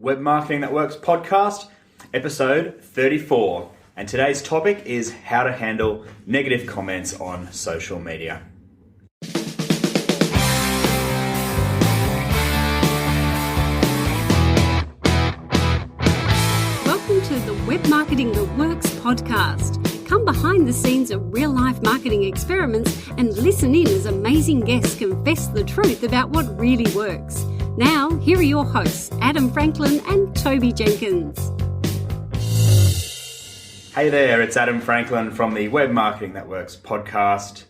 Web Marketing That Works podcast, episode 34. And today's topic is how to handle negative comments on social media. Welcome to the Web Marketing That Works podcast. Come behind the scenes of real-life marketing experiments and listen in as amazing guests confess the truth about what really works. Now, here are your hosts, Adam Franklin and Toby Jenkins. Hey there, it's Adam Franklin from the Web Marketing That Works podcast.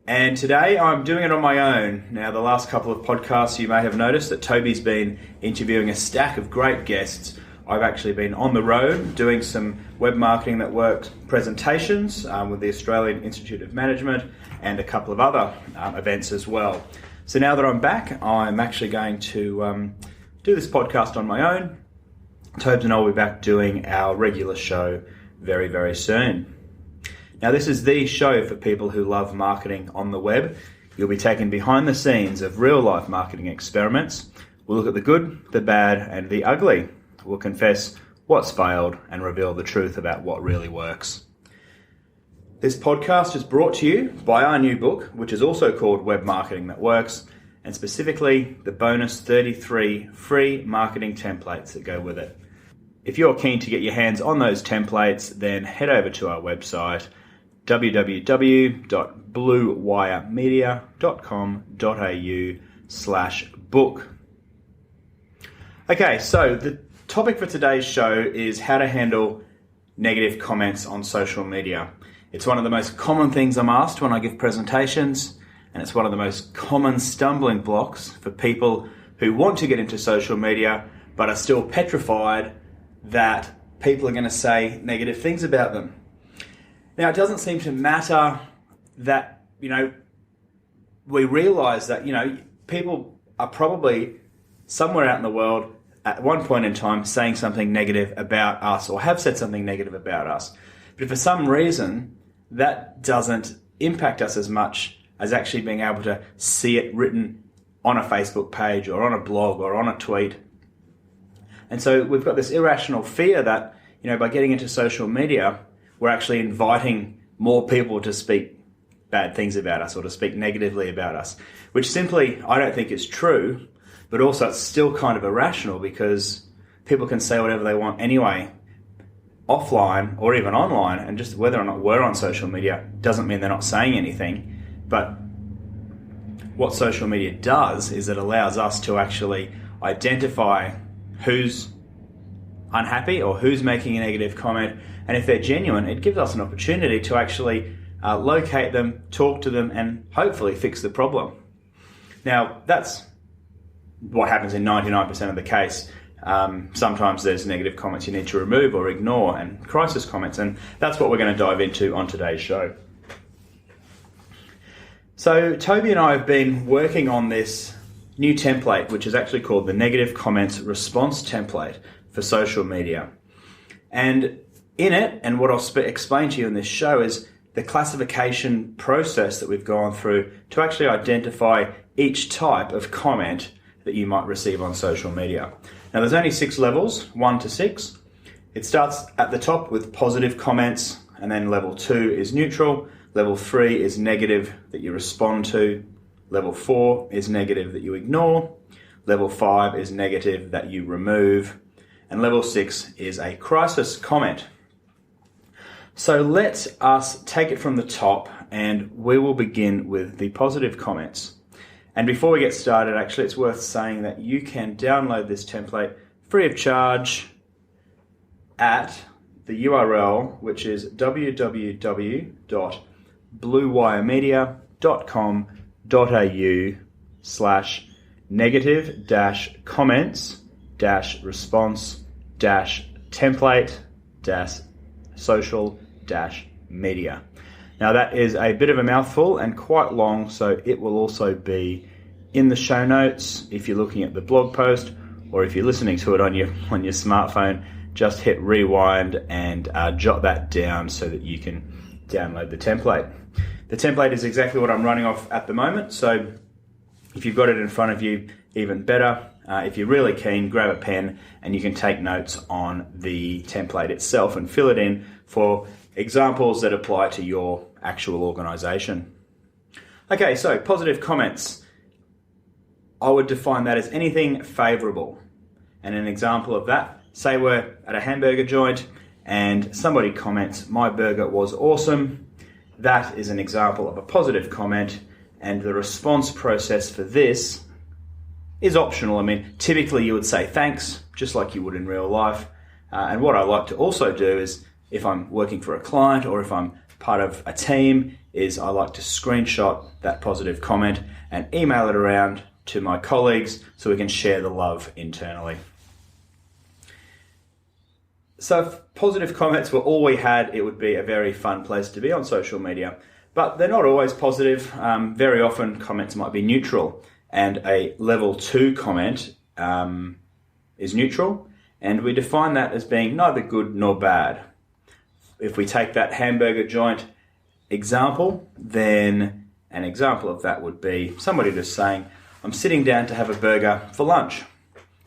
And today I'm doing it on my own. Now, the last couple of podcasts you may have noticed that Toby's been interviewing a stack of great guests. I've actually been on the road doing some Web Marketing That Works presentations with the Australian Institute of Management and a couple of other events as well. So now that I'm back, I'm actually going to do this podcast on my own. Tobes and I will be back doing our regular show very, very soon. Now, this is the show for people who love marketing on the web. You'll be taken behind the scenes of real-life marketing experiments. We'll look at the good, the bad, and the ugly. We'll confess what's failed and reveal the truth about what really works. This podcast is brought to you by our new book, which is also called Web Marketing That Works, and specifically the bonus 33 free marketing templates that go with it. If you're keen to get your hands on those templates, then head over to our website, www.bluewiremedia.com.au/book. Okay, so the topic for today's show is how to handle negative comments on social media. It's one of the most common things I'm asked when I give presentations, and it's one of the most common stumbling blocks for people who want to get into social media but are still petrified that people are going to say negative things about them. Now, it doesn't seem to matter that, we realize that, people are probably somewhere out in the world at one point in time saying something negative about us or have said something negative about us. But for some reason, that doesn't impact us as much as actually being able to see it written on a Facebook page or on a blog or on a tweet. And so we've got this irrational fear that, by getting into social media, we're actually inviting more people to speak bad things about us or to speak negatively about us, which simply I don't think is true, but also it's still kind of irrational because people can say whatever they want anyway, offline or even online, and just whether or not we're on social media doesn't mean they're not saying anything. But what social media does is it allows us to actually identify who's unhappy or who's making a negative comment, and if they're genuine, it gives us an opportunity to actually locate them, talk to them, and hopefully fix the problem. Now, that's what happens in 99% of the case. Sometimes there's negative comments you need to remove or ignore, and crisis comments, and that's what we're going to dive into on today's show. So Toby and I have been working on this new template, which is actually called the Negative Comments Response Template for social media. And in it, and what I'll explain to you in this show, is the classification process that we've gone through to actually identify each type of comment that you might receive on social media. Now, there's only 6 levels, 1 to 6. It starts at the top with positive comments, and then level 2 is neutral, level 3 is negative that you respond to, level 4 is negative that you ignore, level 5 is negative that you remove, and level 6 is a crisis comment. So let us take it from the top, and we will begin with the positive comments. And before we get started, actually, it's worth saying that you can download this template free of charge at the URL, which is www.bluewiremedia.com.au/negative-comments-response-social-media. Now, that is a bit of a mouthful and quite long, so it will also be in the show notes if you're looking at the blog post, or if you're listening to it on your smartphone, just hit rewind and jot that down so that you can download the template. The template is exactly what I'm running off at the moment, so if you've got it in front of you, even better. If you're really keen, grab a pen and you can take notes on the template itself and fill it in for examples that apply to your actual organisation. Okay, so positive comments. I would define that as anything favourable. And an example of that, say we're at a hamburger joint and somebody comments, "My burger was awesome." That is an example of a positive comment, and the response process for this is optional. I mean, typically you would say thanks, just like you would in real life. And what I like to also do is, if I'm working for a client or if I'm part of a team, is I like to screenshot that positive comment and email it around to my colleagues so we can share the love internally. So if positive comments were all we had, it would be a very fun place to be on social media. But they're not always positive. Very often comments might be neutral, and a level 2 comment is neutral, and we define that as being neither good nor bad. If we take that hamburger joint example, then an example of that would be somebody just saying, "I'm sitting down to have a burger for lunch."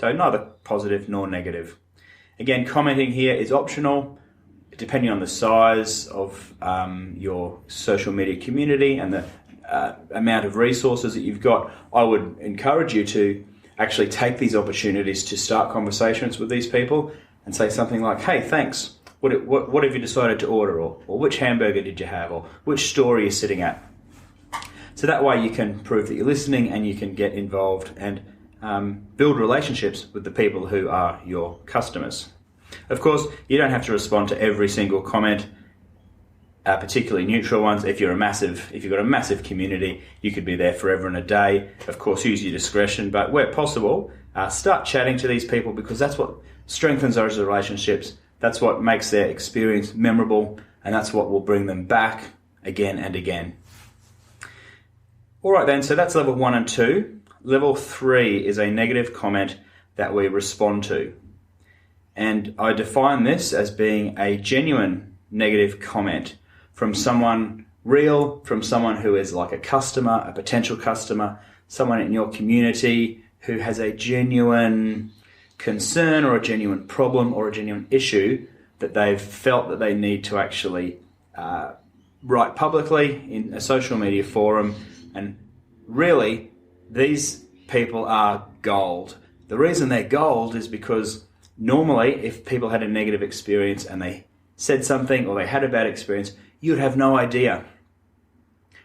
So neither positive nor negative. Again, commenting here is optional, depending on the size of your social media community and the amount of resources that you've got. I would encourage you to actually take these opportunities to start conversations with these people and say something like, "Hey, thanks. What have you decided to order?" Or "Which hamburger did you have?" Or "Which store are you sitting at?" So that way you can prove that you're listening and you can get involved and build relationships with the people who are your customers. Of course, you don't have to respond to every single comment, particularly neutral ones. If you've got a massive community, you could be there forever and a day. Of course, use your discretion, but where possible, start chatting to these people, because that's what strengthens those relationships. That's what makes their experience memorable, and that's what will bring them back again and again. All right then, so that's level 1 and 2. Level 3 is a negative comment that we respond to. And I define this as being a genuine negative comment from someone real, from someone who is like a customer, a potential customer, someone in your community who has a genuine concern or a genuine problem or a genuine issue that they've felt that they need to actually write publicly in a social media forum. And really, these people are gold. The reason they're gold is because normally if people had a negative experience and they said something or they had a bad experience, you'd have no idea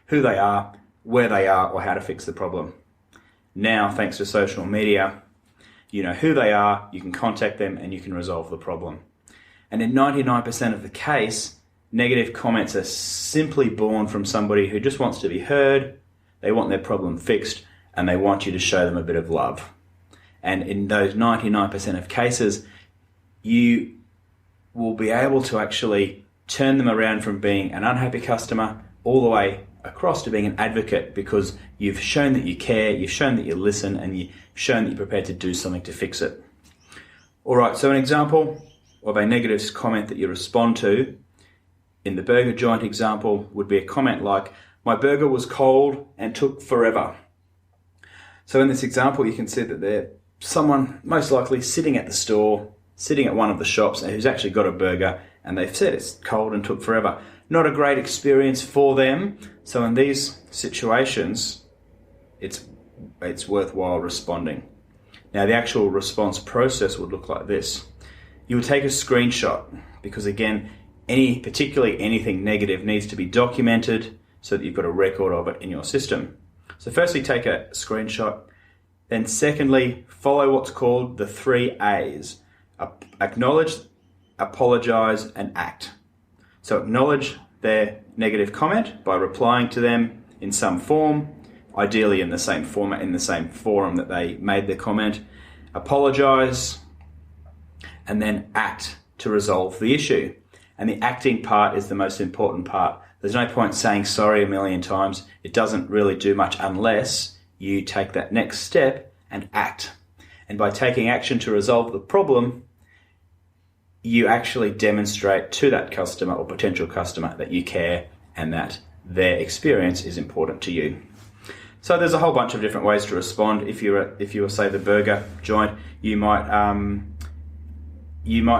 who they are, where they are, or how to fix the problem. Now, thanks to social media, you know who they are, you can contact them, and you can resolve the problem. And in 99% of the case, negative comments are simply born from somebody who just wants to be heard, they want their problem fixed, and they want you to show them a bit of love. And in those 99% of cases, you will be able to actually turn them around from being an unhappy customer all the way across to being an advocate, because you've shown that you care, you've shown that you listen, and you've shown that you're prepared to do something to fix it. All right, so an example of a negative comment that you respond to in the burger joint example would be a comment like, "My burger was cold and took forever." So in this example, you can see that they're someone most likely sitting at the store, sitting at one of the shops, who's actually got a burger, and they've said it's cold and took forever. Not a great experience for them. So in these situations, it's worthwhile responding. Now, the actual response process would look like this. You would take a screenshot, because again, particularly anything negative needs to be documented so that you've got a record of it in your system. So firstly, take a screenshot. Then secondly, follow what's called the 3 A's. Acknowledge, apologize, and act. So acknowledge their negative comment by replying to them in some form, ideally in the same format, in the same forum that they made their comment. Apologize, and then act to resolve the issue. And the acting part is the most important part. There's no point saying sorry a million times. It doesn't really do much unless you take that next step and act. And by taking action to resolve the problem, you actually demonstrate to that customer or potential customer that you care and that their experience is important to you. So there's a whole bunch of different ways to respond. If you were say the burger joint, you might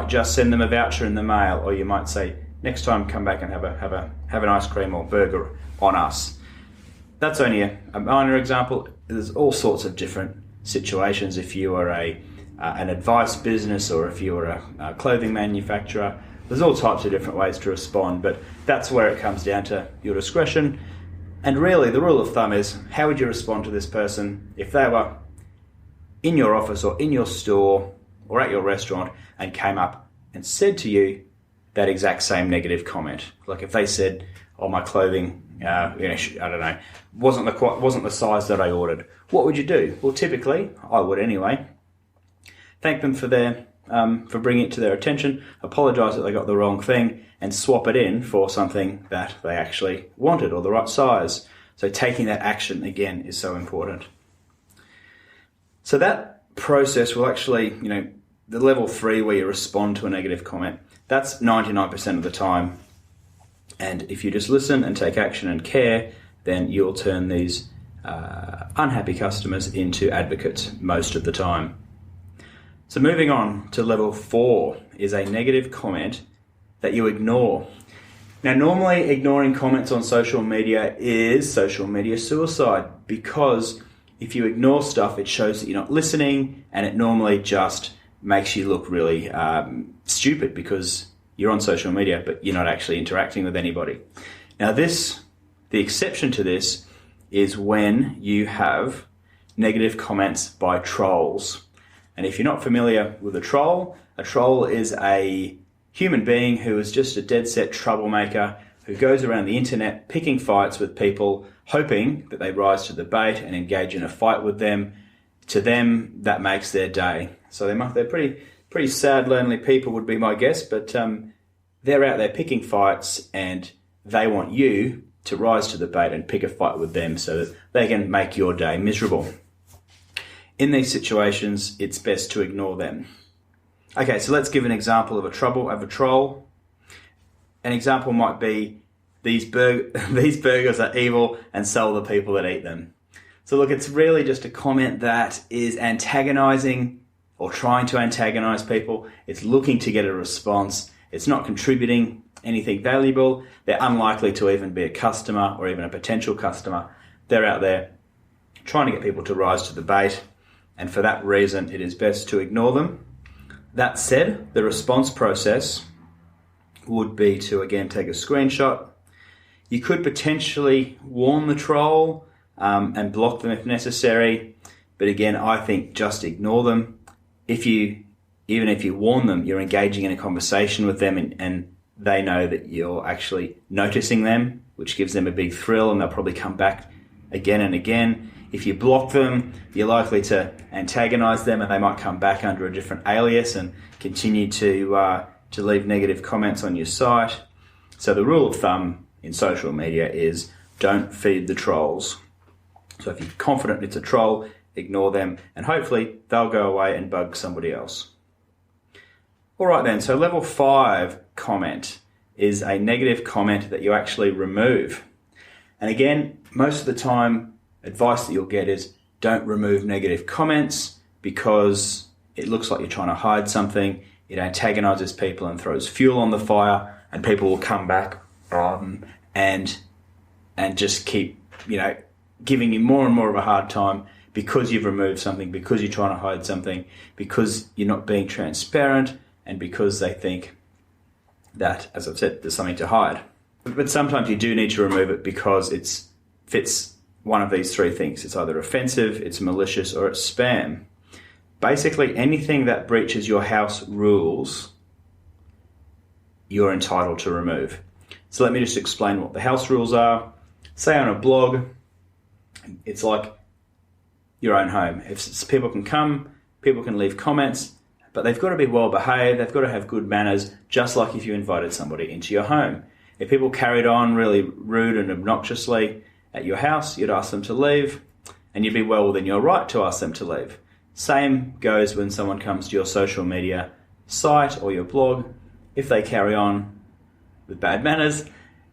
just send them a voucher in the mail, or you might say, next time come back and have an ice cream or burger on us. That's only a minor example. There's all sorts of different situations. If you are an advice business, or if you're a clothing manufacturer, there's all types of different ways to respond, but that's where it comes down to your discretion. And really, the rule of thumb is, how would you respond to this person if they were in your office or in your store or at your restaurant and came up and said to you that exact same negative comment? Like if they said, "Oh, my clothing, I don't know, wasn't the size that I ordered," what would you do? Well, typically, I would anyway, thank them for bringing it to their attention, apologise that they got the wrong thing, and swap it in for something that they actually wanted or the right size. So taking that action, again, is so important. So that process will actually, the level 3 where you respond to a negative comment, that's 99% of the time. And if you just listen and take action and care, then you'll turn these unhappy customers into advocates most of the time. So moving on to level 4 is a negative comment that you ignore. Now, normally ignoring comments on social media is social media suicide, because if you ignore stuff, it shows that you're not listening, and it normally just makes you look really stupid because you're on social media, but you're not actually interacting with anybody. Now, the exception to this is when you have negative comments by trolls. And if you're not familiar with a troll is a human being who is just a dead set troublemaker who goes around the internet picking fights with people, hoping that they rise to the bait and engage in a fight with them. To them, that makes their day. So they're pretty sad, lonely people would be my guess, but they're out there picking fights, and they want you to rise to the bait and pick a fight with them so that they can make your day miserable. In these situations, it's best to ignore them. Okay, so let's give an example of a troll. An example might be, these burgers are evil, and so are the people that eat them. So look, it's really just a comment that is antagonizing or trying to antagonize people. It's looking to get a response. It's not contributing anything valuable. They're unlikely to even be a customer or even a potential customer. They're out there trying to get people to rise to the bait, and for that reason, it is best to ignore them. That said, the response process would be to, again, take a screenshot. You could potentially warn the troll and block them if necessary, but again, I think just ignore them. Even if you warn them, you're engaging in a conversation with them, and they know that you're actually noticing them, which gives them a big thrill, and they'll probably come back again and again. If you block them, you're likely to antagonize them, and they might come back under a different alias and continue to leave negative comments on your site. So the rule of thumb in social media is don't feed the trolls. So if you're confident it's a troll, ignore them, and hopefully they'll go away and bug somebody else. All right then, so level 5 comment is a negative comment that you actually remove. And again, most of the time, advice that you'll get is don't remove negative comments because it looks like you're trying to hide something. It antagonizes people and throws fuel on the fire, and people will come back and just keep, giving you more and more of a hard time because you've removed something, because you're trying to hide something, because you're not being transparent, and because they think that, as I've said, there's something to hide. But sometimes you do need to remove it because it fits one of these 3 things. It's either offensive, it's malicious, or it's spam. Basically, anything that breaches your house rules, you're entitled to remove. So let me just explain what the house rules are. Say on a blog, it's like your own home. If people can come, people can leave comments, but they've got to be well behaved, they've got to have good manners, just like if you invited somebody into your home. If people carried on really rude and obnoxiously at your house, you'd ask them to leave, and you'd be well within your right to ask them to leave. Same goes when someone comes to your social media site or your blog. If they carry on with bad manners,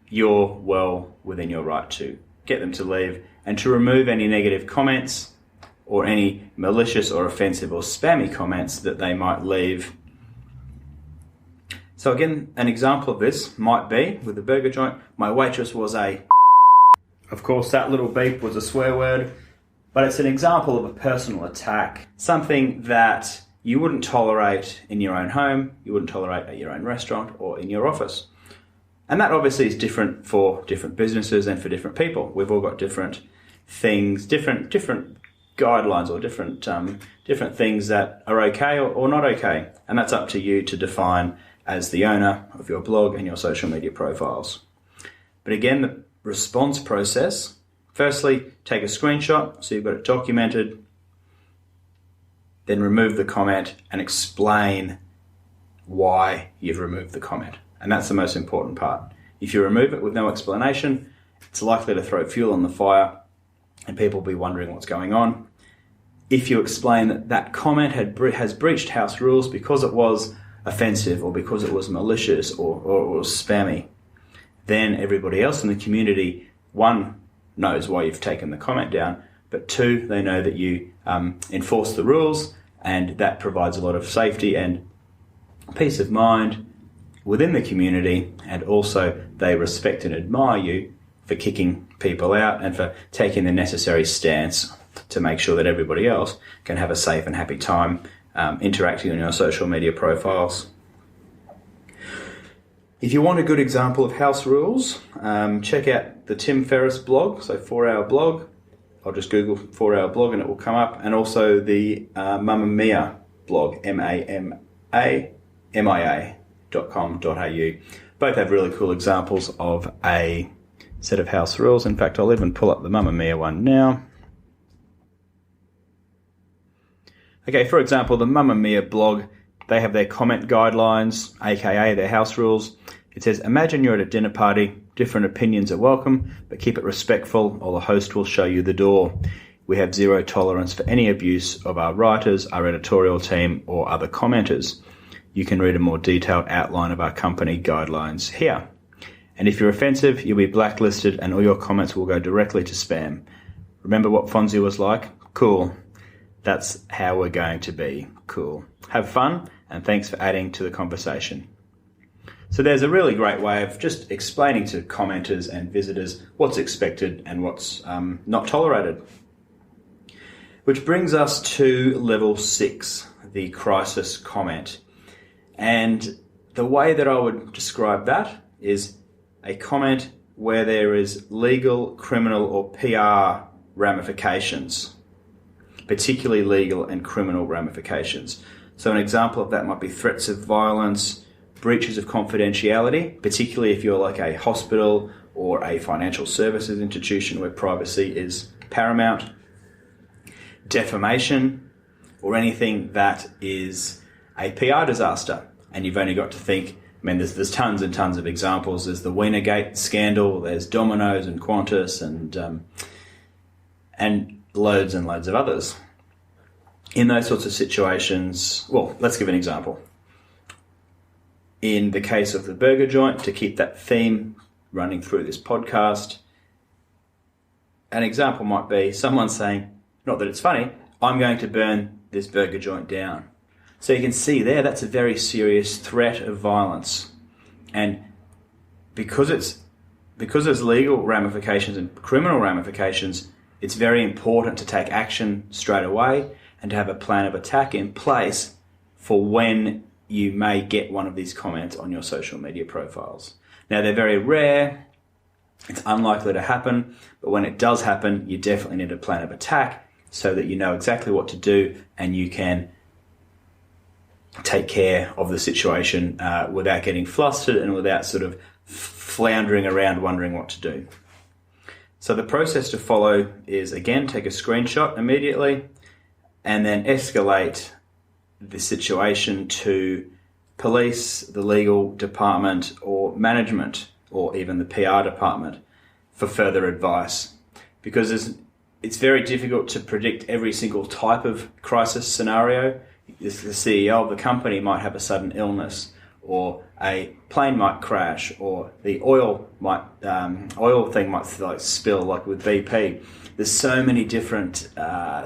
you're well within your right to get them to leave and to remove any negative comments or any malicious or offensive or spammy comments that they might leave. So again, an example of this might be with the burger joint, my waitress was a... Of course, that little beep was a swear word, but it's an example of a personal attack, something that you wouldn't tolerate in your own home, you wouldn't tolerate at your own restaurant or in your office. And that obviously is different for different businesses and for different people. We've all got different things, different guidelines or different things that are okay or not okay. And that's up to you to define as the owner of your blog and your social media profiles. But again, the response process, firstly, take a screenshot so you've got it documented, then remove the comment and explain why you've removed the comment. And that's the most important part. If you remove it with no explanation, it's likely to throw fuel on the fire and people will be wondering what's going on. If you explain that that comment has breached house rules because it was offensive or because it was malicious or was spammy, then everybody else in the community, one, knows why you've taken the comment down, but two, they know that you enforce the rules, and that provides a lot of safety and peace of mind within the community, and also they respect and admire you for kicking people out and for taking the necessary stance to make sure that everybody else can have a safe and happy time interacting on your social media profiles. If you want a good example of house rules, check out the Tim Ferriss blog, so 4-Hour Blog. I'll just Google 4-Hour Blog and it will come up. And also the Mamma Mia blog, mamamia.com.au. Both have really cool examples of a set of house rules. In fact, I'll even pull up the Mamma Mia one now. Okay, for example, the Mamma Mia blog, they have their comment guidelines, aka their house rules. It says, imagine you're at a dinner party, different opinions are welcome, but keep it respectful or the host will show you the door. We have zero tolerance for any abuse of our writers, our editorial team, or other commenters. You can read a more detailed outline of our company guidelines here. And if you're offensive, you'll be blacklisted and all your comments will go directly to spam. Remember what Fonzie was like? Cool. That's how we're going to be. Cool. Have fun, and thanks for adding to the conversation. So there's a really great way of just explaining to commenters and visitors what's expected and what's not tolerated. Which brings us to level 6, the crisis comment. And the way that I would describe that is a comment where there is legal, criminal, or PR ramifications. Particularly legal and criminal ramifications. So an example of that might be threats of violence, breaches of confidentiality, particularly if you're like a hospital or a financial services institution where privacy is paramount, defamation, or anything that is a PR disaster. And you've only got to think, I mean, there's tons and tons of examples. There's the Wienergate scandal, there's Domino's and Qantas and loads and loads of others. In those sorts of situations, well, let's give an example. In the case of the burger joint, to keep that theme running through this podcast, an example might be someone saying, not that it's funny, I'm going to burn this burger joint down. So you can see there, that's a very serious threat of violence. And because there's legal ramifications and criminal ramifications, it's very important to take action straight away and to have a plan of attack in place for when you may get one of these comments on your social media profiles. Now, they're very rare. It's unlikely to happen, but when it does happen, you definitely need a plan of attack so that you know exactly what to do and you can take care of the situation without getting flustered and without sort of floundering around wondering what to do. So the process to follow is, again, take a screenshot immediately and then escalate the situation to police, the legal department, or management, or even the PR department for further advice. Because it's very difficult to predict every single type of crisis scenario. The CEO of the company might have a sudden illness, or a plane might crash, or the oil thing might like spill, like with BP. There's so many different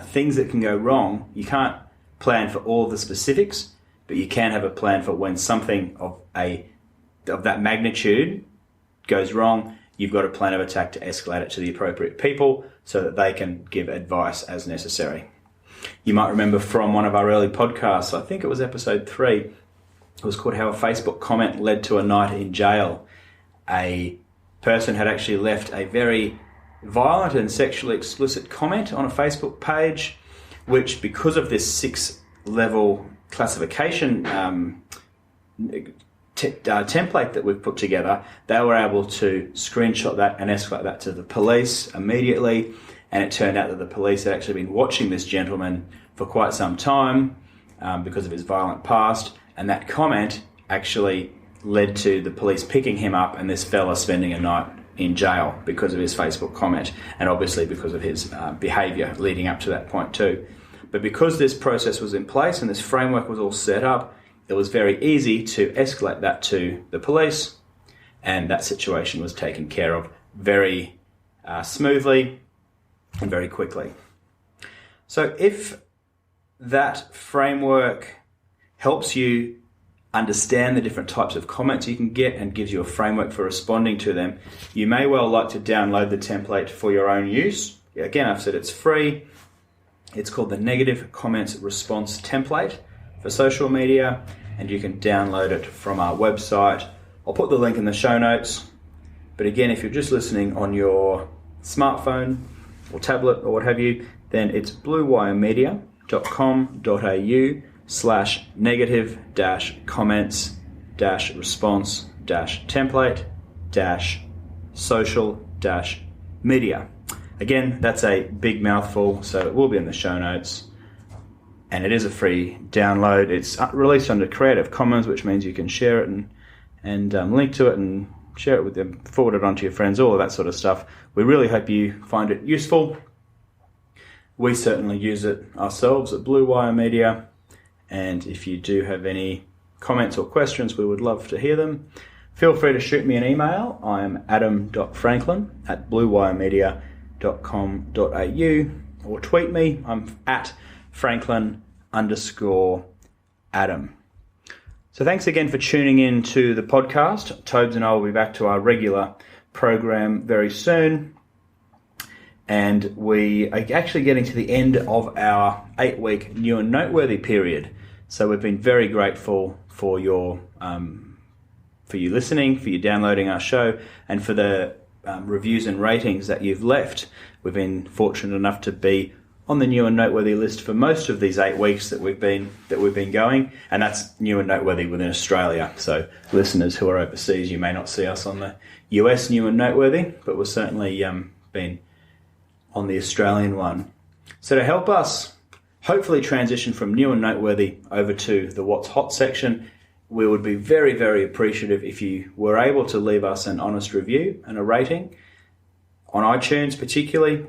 things that can go wrong. You can't plan for all the specifics, but you can have a plan for when something of that magnitude goes wrong. You've got a plan of attack to escalate it to the appropriate people so that they can give advice as necessary. You might remember from one of our early podcasts, I think it was episode 3, it was called How a Facebook Comment Led to a Night in Jail. A person had actually left a very violent and sexually explicit comment on a Facebook page, which, because of this 6-level classification template that we've put together, they were able to screenshot that and escalate that to the police immediately. And it turned out that the police had actually been watching this gentleman for quite some time because of his violent past. And that comment actually led to the police picking him up and this fella spending a night in jail because of his Facebook comment, and obviously because of his behaviour leading up to that point too. But because this process was in place and this framework was all set up, it was very easy to escalate that to the police, and that situation was taken care of very smoothly and very quickly. So if that framework helps you understand the different types of comments you can get and gives you a framework for responding to them, you may well like to download the template for your own use. Again, I've said it's free. It's called the Negative Comments Response Template for social media, and you can download it from our website. I'll put the link in the show notes. But again, if you're just listening on your smartphone or tablet or what have you, then it's bluewire.com.au/negative-comments-response-social-media. Again, that's a big mouthful, so it will be in the show notes. And it is a free download. It's released under Creative Commons, which means you can share it and link to it and share it with them, forward it on to your friends, all of that sort of stuff. We really hope you find it useful. We certainly use it ourselves at Blue Wire Media. And if you do have any comments or questions, we would love to hear them. Feel free to shoot me an email. I am adam.franklin@bluewirmedia.com.au, or tweet me. I'm at Franklin_Adam. So thanks again for tuning in to the podcast. Tobes and I will be back to our regular program very soon. And we are actually getting to the end of our 8-week new and noteworthy period. So we've been very grateful for you listening, for you downloading our show, and for the reviews and ratings that you've left. We've been fortunate enough to be on the new and noteworthy list for most of these 8 weeks that we've been going, and that's new and noteworthy within Australia. So listeners who are overseas, you may not see us on the US new and noteworthy, but we've certainly been on the Australian one. So to help us hopefully transition from new and noteworthy over to the what's hot section, we would be very, very appreciative if you were able to leave us an honest review and a rating on iTunes particularly.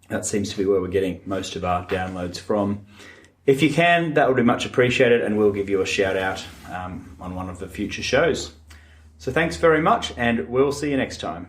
That seems to be where we're getting most of our downloads from. If you can, that would be much appreciated, and we'll give you a shout out on one of the future shows. So thanks very much, and we'll see you next time.